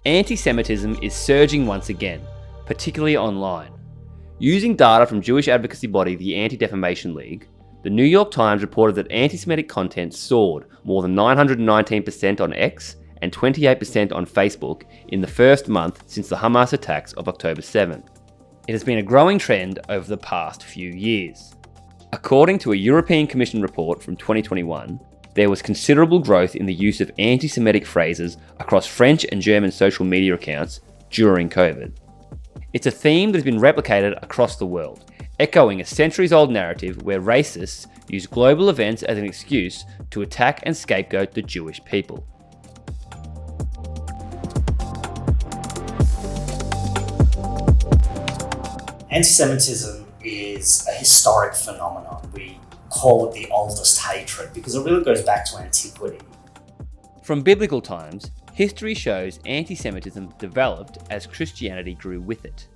Anti-Semitism is surging once again, particularly online. Using data from Jewish advocacy body the Anti-Defamation League, the New York Times reported that anti-Semitic content soared more than 919% on X and 28% on Facebook in the first month since the Hamas attacks of October 7. It has been a growing trend over the past few years. According to a European Commission report from 2021, there was considerable growth in the use of anti-Semitic phrases across French and German social media accounts during COVID. It's a theme that has been replicated across the world, echoing a centuries-old narrative where racists use global events as an excuse to attack and scapegoat the Jewish people. Anti-Semitism is a historic phenomenon. We call it the oldest hatred because it really goes back to antiquity. From biblical times, history shows anti-Semitism developed as Christianity grew with it.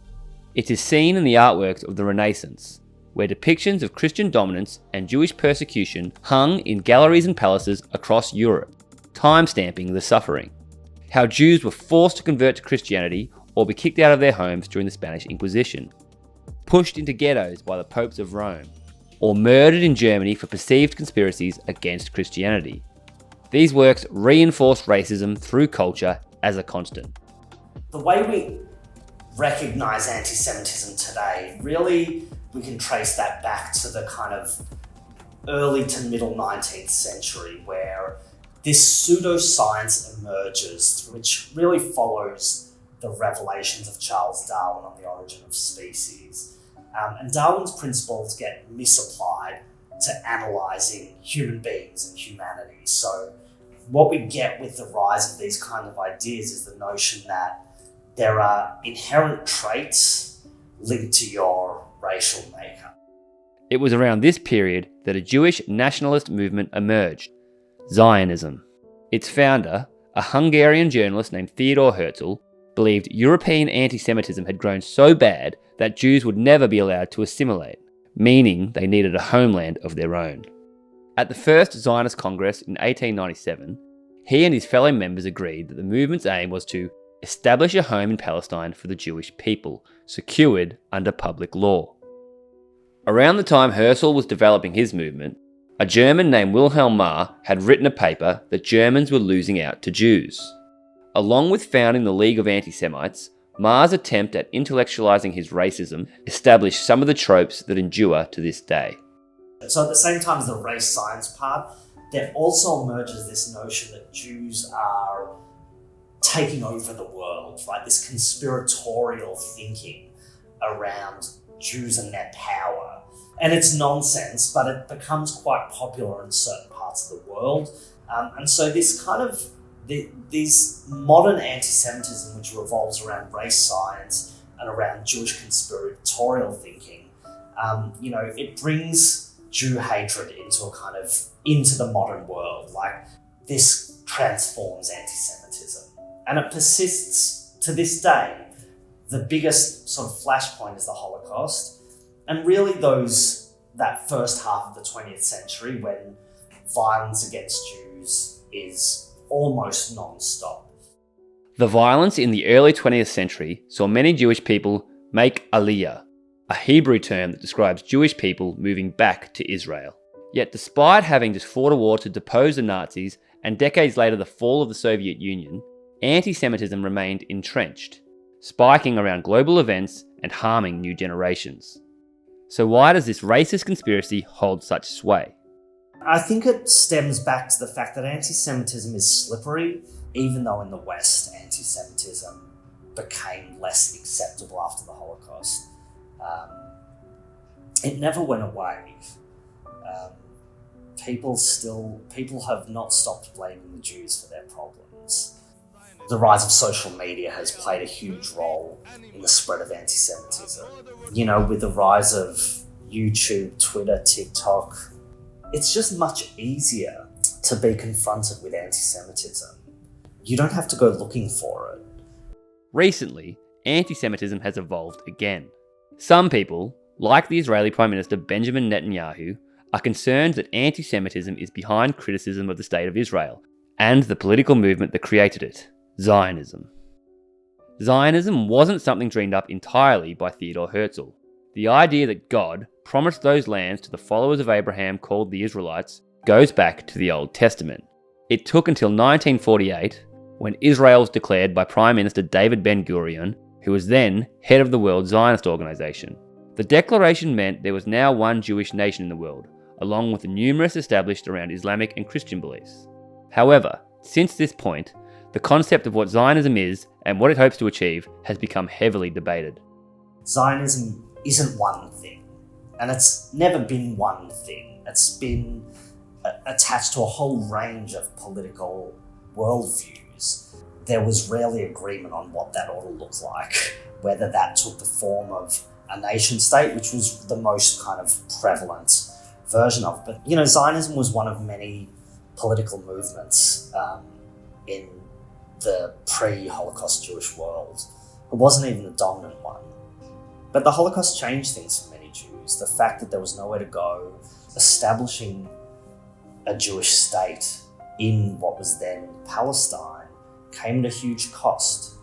It is seen in the artworks of the Renaissance, where depictions of Christian dominance and Jewish persecution hung in galleries and palaces across Europe, time-stamping the suffering. How Jews were forced to convert to Christianity or be kicked out of their homes during the Spanish Inquisition, pushed into ghettos by the popes of Rome, or murdered in Germany for perceived conspiracies against Christianity. These works reinforce racism through culture as a constant. The way we recognise anti-Semitism today, really we can trace that back to the kind of early to middle 19th century, where this pseudoscience emerges, which really follows the revelations of Charles Darwin on the origin of species. And Darwin's principles get misapplied to analysing human beings and humanity. So what we get with the rise of these kind of ideas is the notion that there are inherent traits linked to your racial makeup. It was around this period that a Jewish nationalist movement emerged, Zionism. Its founder, a Hungarian journalist named Theodor Herzl, believed European anti-Semitism had grown so bad that Jews would never be allowed to assimilate, meaning they needed a homeland of their own. At the first Zionist Congress in 1897, he and his fellow members agreed that the movement's aim was to establish a home in Palestine for the Jewish people, secured under public law. Around the time Herzl was developing his movement, a German named Wilhelm Marr had written a paper that Germans were losing out to Jews. Along with founding the League of Anti-Semites, Marr's attempt at intellectualizing his racism established some of the tropes that endure to this day. So at the same time as the race science part, there also emerges this notion that Jews are taking over the world, right? This conspiratorial thinking around Jews and their power. And it's nonsense, but it becomes quite popular in certain parts of the world. And so this kind of these modern anti-Semitism, which revolves around race science and around Jewish conspiratorial thinking, it brings Jew hatred into the modern world. Like, this transforms anti-Semitism, and it persists to this day. The biggest sort of flashpoint is the Holocaust, and really that first half of the 20th century, when violence against Jews is almost non-stop. The violence in the early 20th century saw many Jewish people make Aliyah, a Hebrew term that describes Jewish people moving back to Israel. Yet despite having just fought a war to depose the Nazis and decades later the fall of the Soviet Union, anti-Semitism remained entrenched, spiking around global events and harming new generations. So why does this racist conspiracy hold such sway? I think it stems back to the fact that anti-Semitism is slippery, even though in the West anti-Semitism became less acceptable after the Holocaust. It never went away. People have not stopped blaming the Jews for their problems. The rise of social media has played a huge role in the spread of anti-Semitism. With the rise of YouTube, Twitter, TikTok, it's just much easier to be confronted with anti-Semitism. You don't have to go looking for it. Recently, anti-Semitism has evolved again. Some people, like the Israeli Prime Minister Benjamin Netanyahu, are concerned that anti-Semitism is behind criticism of the State of Israel and the political movement that created it, Zionism. Zionism wasn't something dreamed up entirely by Theodor Herzl. The idea that God promised those lands to the followers of Abraham called the Israelites goes back to the Old Testament. It took until 1948, when Israel was declared by Prime Minister David Ben-Gurion, who was then head of the World Zionist Organization. The declaration meant there was now one Jewish nation in the world, along with the numerous established around Islamic and Christian beliefs. However, since this point, the concept of what Zionism is and what it hopes to achieve has become heavily debated. Zionism isn't one thing, and it's never been one thing. It's been attached to a whole range of political worldviews. There was rarely agreement on what that ought to look like, whether that took the form of a nation state, which was the most kind of prevalent version of it. But, Zionism was one of many political movements in the pre-Holocaust Jewish world. It wasn't even the dominant one. But the Holocaust changed things for many Jews. The fact that there was nowhere to go, establishing a Jewish state in what was then Palestine came at a huge cost.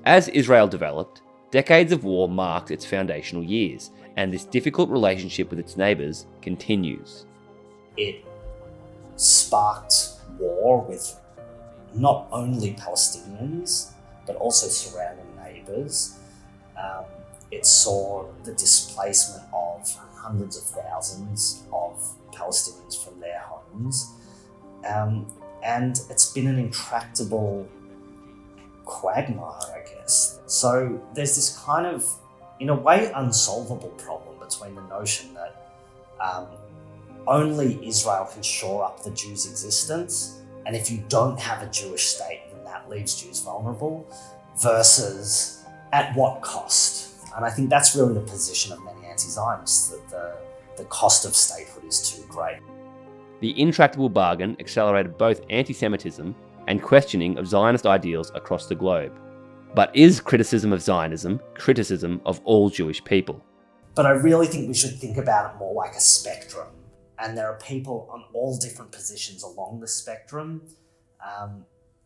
As Israel developed, decades of war marked its foundational years, and this difficult relationship with its neighbours continues. It sparked war with not only Palestinians, but also surrounding neighbours. It saw the displacement of hundreds of thousands of Palestinians from their homes. And it's been an intractable quagmire, I guess. So there's this kind of, in a way, unsolvable problem between the notion that only Israel can shore up the Jews' existence, and if you don't have a Jewish state, then that leaves Jews vulnerable, versus at what cost? And I think that's really the position of many anti-Zionists, that the cost of statehood is too great. The intractable bargain accelerated both anti-Semitism and questioning of Zionist ideals across the globe. But is criticism of Zionism criticism of all Jewish people? But I really think we should think about it more like a spectrum. And there are people on all different positions along the spectrum.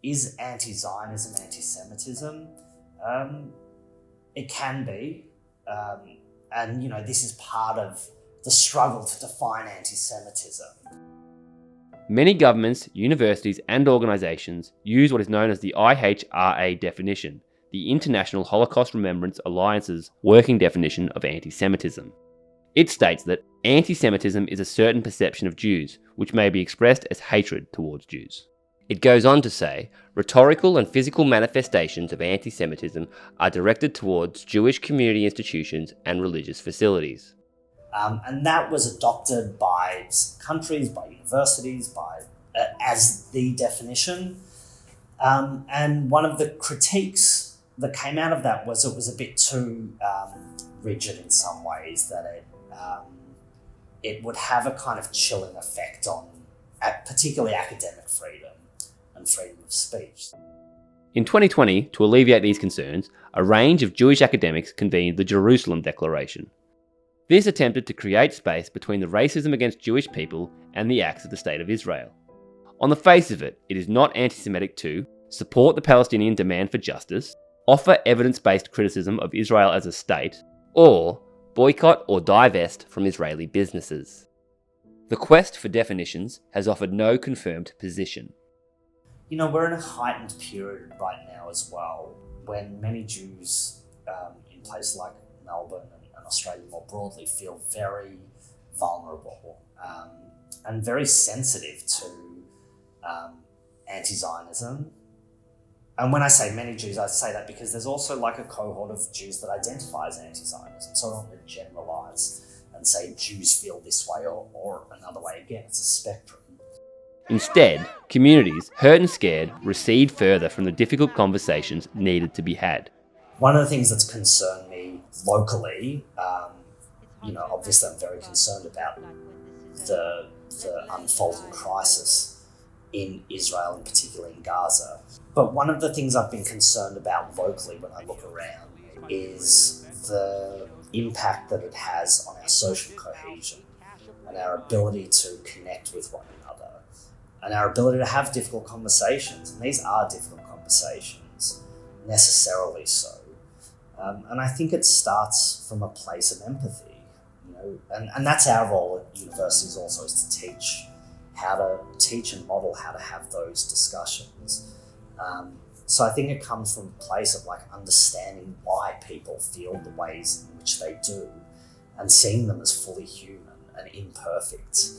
Is anti-Zionism anti-Semitism? It can be. And, this is part of the struggle to define anti-Semitism. Many governments, universities and organisations use what is known as the IHRA definition, the International Holocaust Remembrance Alliance's working definition of anti-Semitism. It states that anti-Semitism is a certain perception of Jews, which may be expressed as hatred towards Jews. It goes on to say, rhetorical and physical manifestations of anti-Semitism are directed towards Jewish community institutions and religious facilities. And that was adopted by countries, by universities, as the definition. And one of the critiques that came out of that was it was a bit too rigid in some ways, that it would have a kind of chilling effect on particularly academic freedom and freedom of speech. In 2020, to alleviate these concerns, a range of Jewish academics convened the Jerusalem Declaration. This attempted to create space between the racism against Jewish people and the acts of the State of Israel. On the face of it, it is not anti-Semitic to support the Palestinian demand for justice, offer evidence-based criticism of Israel as a state, or boycott or divest from Israeli businesses. The quest for definitions has offered no confirmed position. We're in a heightened period right now as well, when many Jews in places like Melbourne and Australia more broadly feel very vulnerable and very sensitive to anti-Zionism. And when I say many Jews, I say that because there's also like a cohort of Jews that identify as anti-Zionism. So I don't want to generalise and say Jews feel this way or another way. Again, it's a spectrum. Instead, communities, hurt and scared, recede further from the difficult conversations needed to be had. One of the things that's concerned me locally, obviously I'm very concerned about the unfolding crisis in Israel, and particularly in Gaza. But one of the things I've been concerned about locally when I look around is the impact that it has on our social cohesion and our ability to connect with one another and our ability to have difficult conversations. And these are difficult conversations. necessarily so. And I think it starts from a place of empathy, and that's our role at universities also, is to teach and model how to have those discussions. So I think it comes from a place of understanding why people feel the ways in which they do, and seeing them as fully human and imperfect.